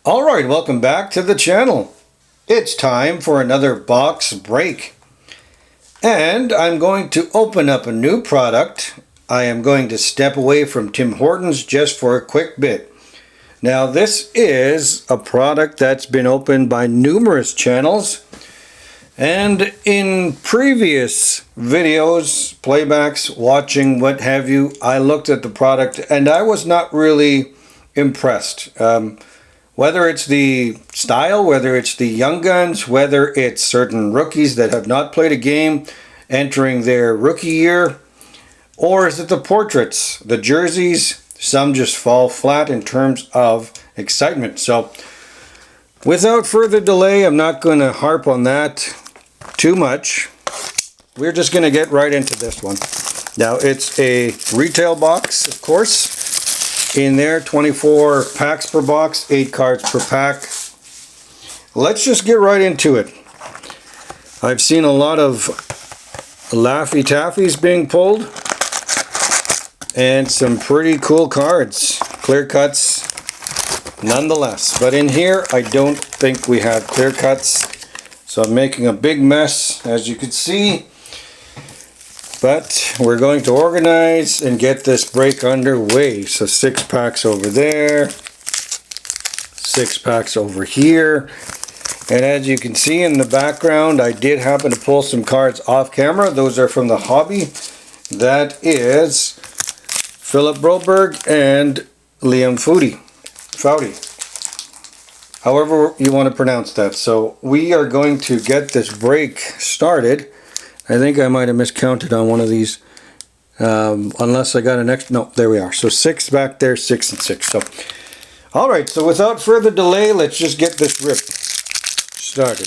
Alright, welcome back to the channel. It's time for another box break. And I'm going to open up a new product. I am going to step away from Tim Hortons just for a quick bit. Now this is a product that's been opened by numerous channels. And in previous videos, playbacks, watching, what have you, I looked at the product and I was not really impressed. Whether it's the style, whether it's the young guns, whether it's certain rookies that have not played a game entering their rookie year, or is it the portraits, the jerseys, some just fall flat in terms of excitement. So without further delay, I'm not going to harp on that too much. We're just going to get right into this one. Now it's a retail box, of course. In there, 24 packs per box, 8 cards per pack. Let's just get right into it. I've seen a lot of Laffy Taffies being pulled and some pretty cool cards, clear cuts nonetheless. But in here, I don't think we have clear cuts, so I'm making a big mess, as you can see. But we're going to organize and get this break underway. So 6 packs over there, 6 packs over here. And as you can see in the background, I did happen to pull some cards off camera. Those are from the hobby. That is Philip Broberg and Liam Foudy. However you want to pronounce that. So we are going to get this break started. I think I might have miscounted on one of these, unless I got an extra. No, there we are. So 6 back there, 6 and 6. So, all right. So without further delay, let's just get this rip started.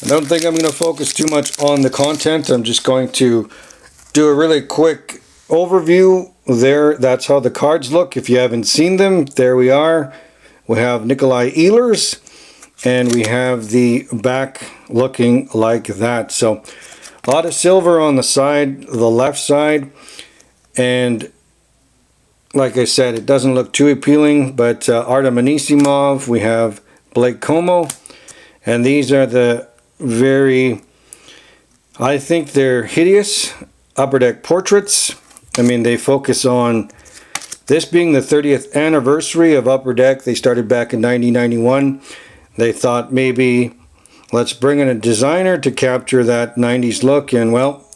I don't think I'm going to focus too much on the content. I'm just going to do a really quick overview there. That's how the cards look. If you haven't seen them, there we are. We have Nikolai Ehlers, and we have the back looking like that. So a lot of silver on the side, the left side, and like I said, it doesn't look too appealing, but Artem Anisimov, we have Blake Como, and these are the very, I think they're hideous Upper Deck portraits. I mean, they focus on this being the 30th anniversary of Upper Deck. They started back in 1991. They thought maybe let's bring in a designer to capture that 90s look, and well,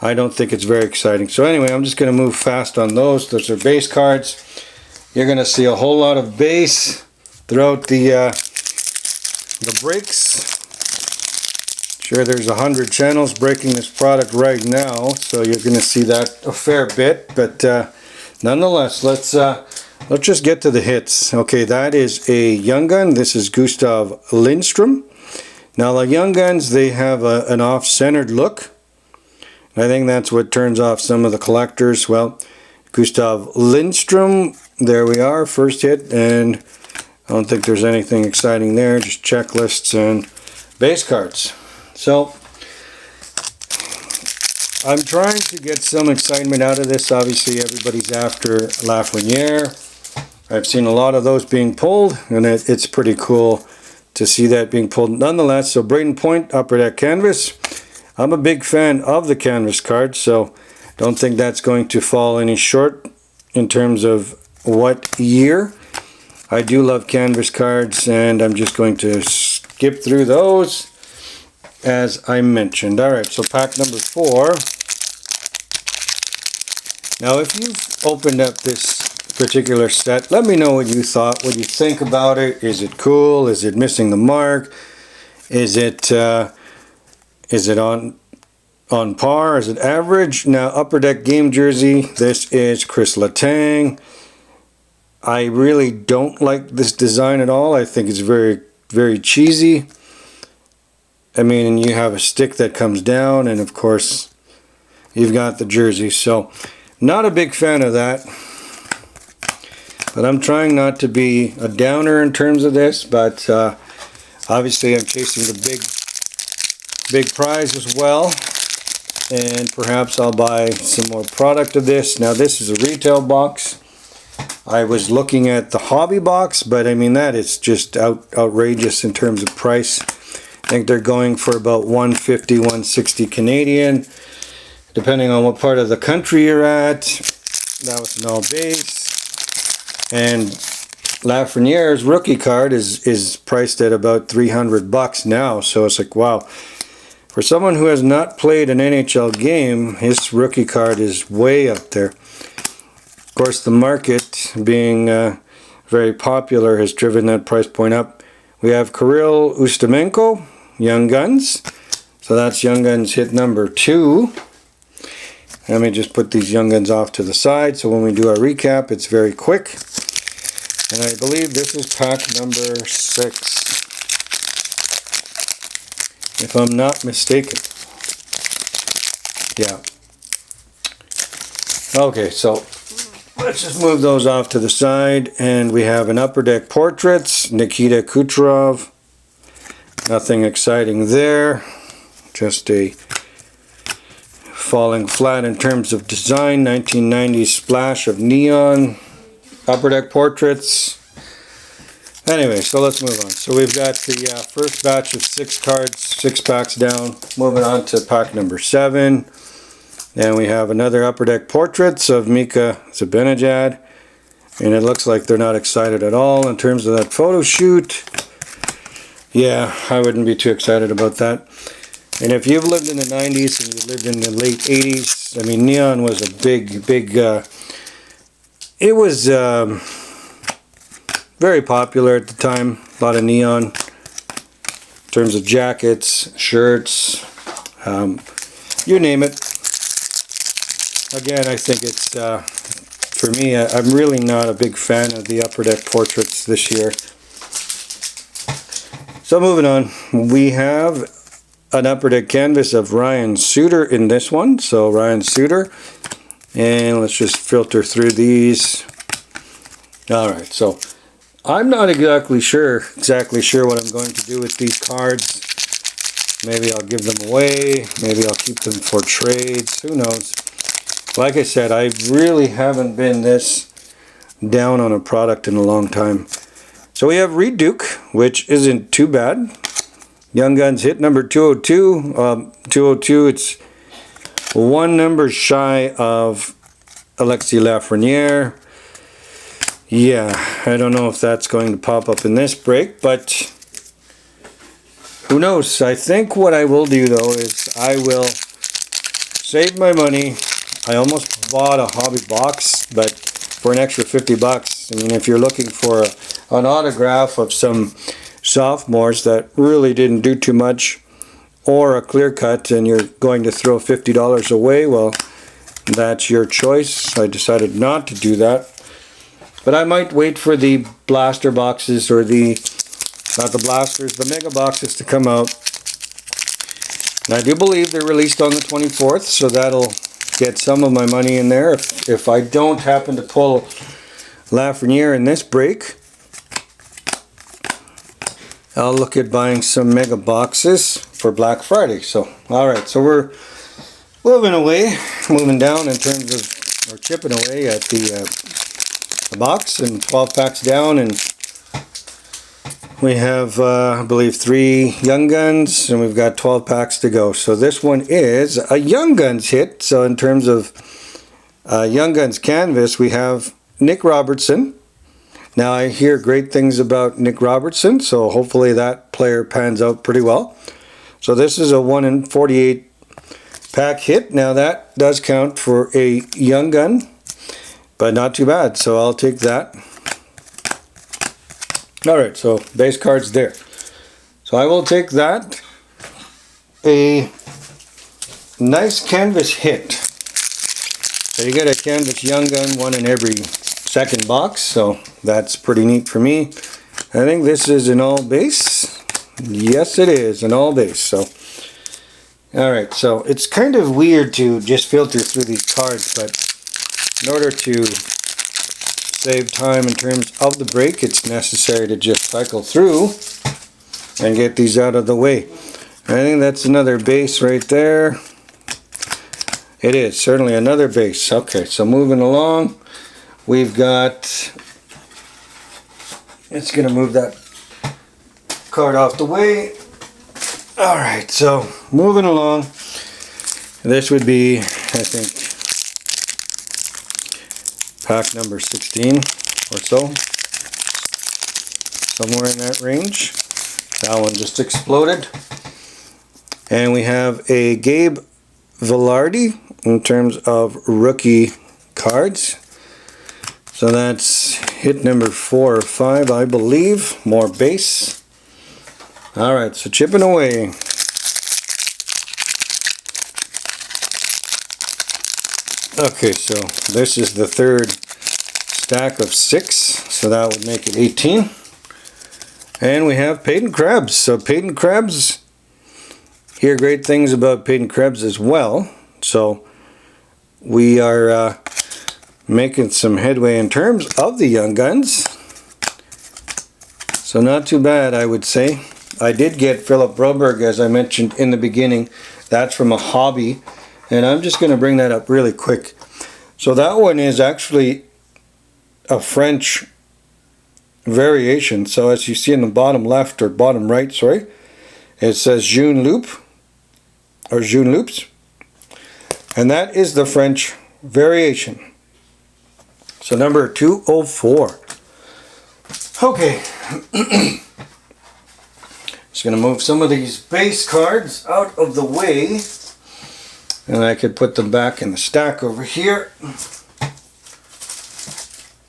I don't think it's very exciting. So anyway, I'm just going to move fast on those. Those are base cards. You're going to see a whole lot of base throughout the breaks. Sure, there's 100 channels breaking this product right now, so you're going to see that a fair bit. But nonetheless, let's just get to the hits. Okay, that is a Young Gun. This is Gustav Lindstrom. Now the Young Guns, they have an off-centered look. I think that's what turns off some of the collectors. Well, Gustav Lindstrom, there we are, first hit, and I don't think there's anything exciting there, just checklists and base cards. So I'm trying to get some excitement out of this. Obviously everybody's after Lafreniere. I've seen a lot of those being pulled, and it's pretty cool to see that being pulled nonetheless. So Braden Point, Upper Deck canvas. I'm a big fan of the canvas card, so don't think that's going to fall any short in terms of what year. I do love canvas cards, and I'm just going to skip through those as I mentioned. Alright, so pack number 4. Now if you've opened up this particular set, let me know what you thought, what you think about it. Is it cool? Is it missing the mark? Is it on par? Is it average? Now Upper Deck game jersey, this is Chris Letang. I really don't like this design at all. I think it's very, very cheesy. I mean, you have a stick that comes down, and of course you've got the jersey, so not a big fan of that. But I'm trying not to be a downer in terms of this, but obviously I'm chasing the big prize as well, and perhaps I'll buy some more product of this. Now this is a retail box. I was looking at the hobby box, but I mean that is just outrageous in terms of price. I think they're going for about 150, 160 Canadian, depending on what part of the country you're at. That was an all base. And Lafreniere's rookie card is priced at about $300 now, so it's like, wow. For someone who has not played an NHL game, his rookie card is way up there. Of course, the market being very popular has driven that price point up. We have Kirill Ustimenko, Young Guns. So that's Young Guns hit number 2. Let me just put these Young Guns off to the side so when we do our recap, it's very quick. And I believe this is pack number 6. If I'm not mistaken. Yeah. Okay, so let's just move those off to the side. And we have an Upper Deck Portraits, Nikita Kucherov. Nothing exciting there. Just a falling flat in terms of design. 1990s splash of neon. Upper Deck Portraits. Anyway, so let's move on. So we've got the first batch of 6 cards, 6 packs down. Moving on to pack number 7. And we have another Upper Deck Portraits of Mika Zibanejad. And it looks like they're not excited at all in terms of that photo shoot. Yeah, I wouldn't be too excited about that. And if you've lived in the 90s and you lived in the late 80s, I mean, neon was a big, it was very popular at the time. A lot of neon in terms of jackets, shirts, you name it. Again, I think it's, for me, I'm really not a big fan of the Upper Deck Portraits this year. So moving on, we have an Upper Deck canvas of Ryan Suter in this one. So Ryan Suter, and let's just filter through these. Alright, so I'm not exactly sure what I'm going to do with these cards. Maybe I'll give them away, maybe I'll keep them for trades, who knows. Like I said, I really haven't been this down on a product in a long time. So we have Reed Duke, which isn't too bad. Young Guns hit number 202. 202, it's 1 number shy of Alexis Lafreniere. Yeah, I don't know if that's going to pop up in this break, but who knows. I think what I will do though is I will save my money. I almost bought a hobby box, but for an extra $50. I mean, if you're looking for an autograph of some sophomores that really didn't do too much, or a clear cut, and you're going to throw $50 away, well, that's your choice. I decided not to do that. But I might wait for the blaster boxes, or not the blasters, the mega boxes to come out. And I do believe they're released on the 24th, so that'll get some of my money in there. If I don't happen to pull Lafreniere in this break, I'll look at buying some mega boxes for Black Friday. So, alright, so we're moving down in terms of, or chipping away at the box, and 12 packs down, and we have I believe 3 Young Guns, and we've got 12 packs to go. So this one is a Young Guns hit. So in terms of Young Guns canvas, we have Nick Robertson. Now I hear great things about Nick Robertson, so hopefully that player pans out pretty well. So this is a 1 in 48 pack hit. Now that does count for a Young Gun, but not too bad, so I'll take that. Alright, so base cards there. So I will take that. A nice canvas hit. So you get a canvas Young Gun, 1 in every 2nd box, so that's pretty neat for me. I think this is an all base. Yes, it is an all base. So alright, so it's kind of weird to just filter through these cards, but in order to save time in terms of the break, it's necessary to just cycle through and get these out of the way. I think that's another base right there. It is certainly another base. Okay, so moving along, We've got, it's going to move that card off the way. Alright, so moving along. This would be, I think, pack number 16 or so. Somewhere in that range. That one just exploded. And we have a Gabe Vilardi in terms of rookie cards. So that's hit number 4 or 5, I believe. More base. Alright, so chipping away. Okay, so this is the third stack of 6. So that would make it 18. And we have Peyton Krebs. So Peyton Krebs, hear great things about Peyton Krebs as well. So we are making some headway in terms of the Young Guns. So not too bad, I would say. I did get Philip Broberg, as I mentioned in the beginning. That's from a hobby. And I'm just going to bring that up really quick. So that one is actually a French variation. So as you see in the bottom left, or bottom right, sorry, it says Jeune Loup, or Jeune Loups. And that is the French variation. So number 204. Okay. Just going to move some of these base cards out of the way. And I could put them back in the stack over here.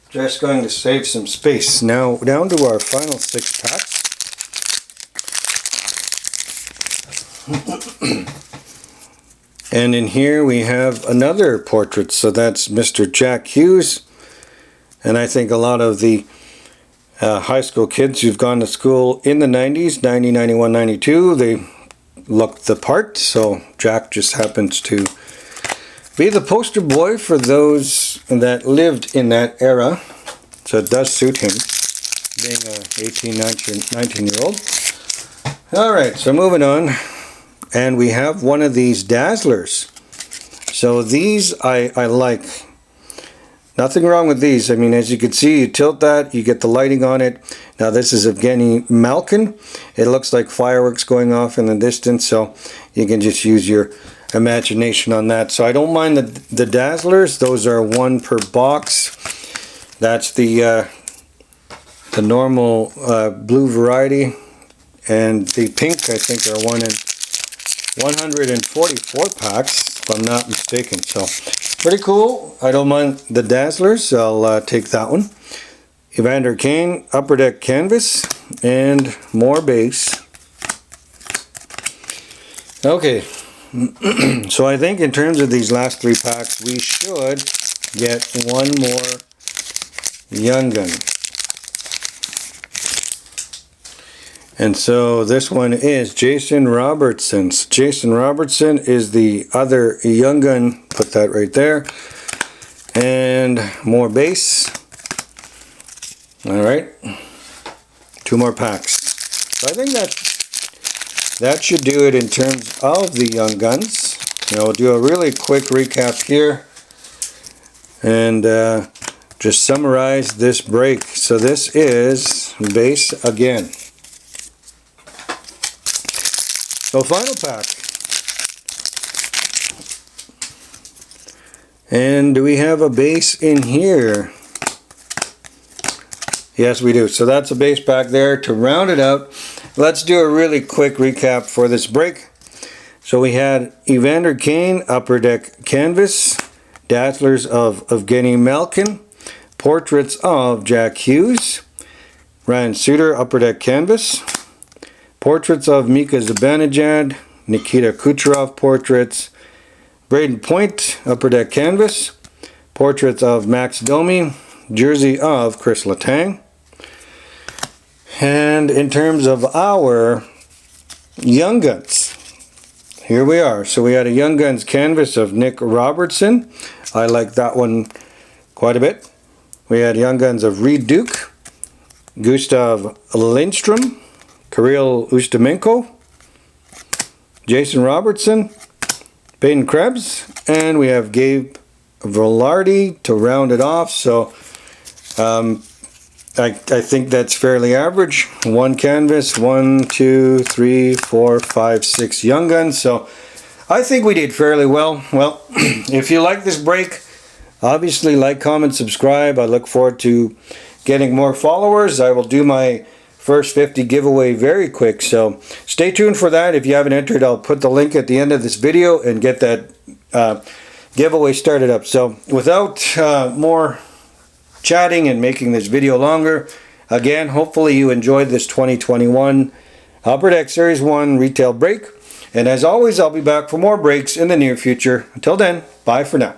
Just going to save some space. Now down to our final 6 packs. And in here we have another portrait. So that's Mr. Jack Hughes. And I think a lot of the high school kids who've gone to school in the 90s, 90, 91, 92, they looked the part. So Jack just happens to be the poster boy for those that lived in that era. So it does suit him, being a 18, 19-year-old. Alright, so moving on. And we have one of these Dazzlers. So these I like. Nothing wrong with these. I mean, as you can see, you tilt that, you get the lighting on it. Now this is Evgeny Malkin. It looks like fireworks going off in the distance, so you can just use your imagination on that. So I don't mind the Dazzlers. Those are 1 per box. That's the normal blue variety, and the pink I think are 1 in 144 packs, if I'm not mistaken. So pretty cool. I don't mind the Dazzlers. I'll take that one. Evander Kane, Upper Deck Canvas, and more base. Okay, so I think in terms of these last 3 packs, we should get one more Young Gun. And so this one is Jason Robertson. Jason Robertson is the other Young Gun. Put that right there. And more base. Alright. 2 more packs. So I think that should do it in terms of the Young Guns. We'll do a really quick recap here. And just summarize this break. So this is base again. So final pack. And do we have a base in here? Yes, we do. So that's a base pack there. To round it out, let's do a really quick recap for this break. So we had Evander Kane, Upper Deck Canvas, Dazzlers of Evgeny Malkin, Portraits of Jack Hughes, Ryan Suter, Upper Deck Canvas, Portraits of Mika Zibanejad, Nikita Kucherov portraits, Braden Point, Upper Deck Canvas, Portraits of Max Domi, Jersey of Chris Letang. And in terms of our Young Guns, here we are. So we had a Young Guns canvas of Nick Robertson. I like that one quite a bit. We had Young Guns of Reed Duke, Gustav Lindstrom, Kirill Ustimenko, Jason Robertson, Peyton Krebs, and we have Gabe Vilardi to round it off. So I think that's fairly average. One canvas, 1, 2, 3, 4, 5, 6 Young Guns. So I think we did fairly well. Well, if you like this break, obviously like, comment, subscribe. I look forward to getting more followers. I will do my first 50 giveaway very quick, so stay tuned for that. If you haven't entered, I'll put the link at the end of this video and get that giveaway started up. So without more chatting and making this video longer, again, hopefully you enjoyed this 2021 Upper Deck Series 1 retail break, and as always, I'll be back for more breaks in the near future. Until then, bye for now.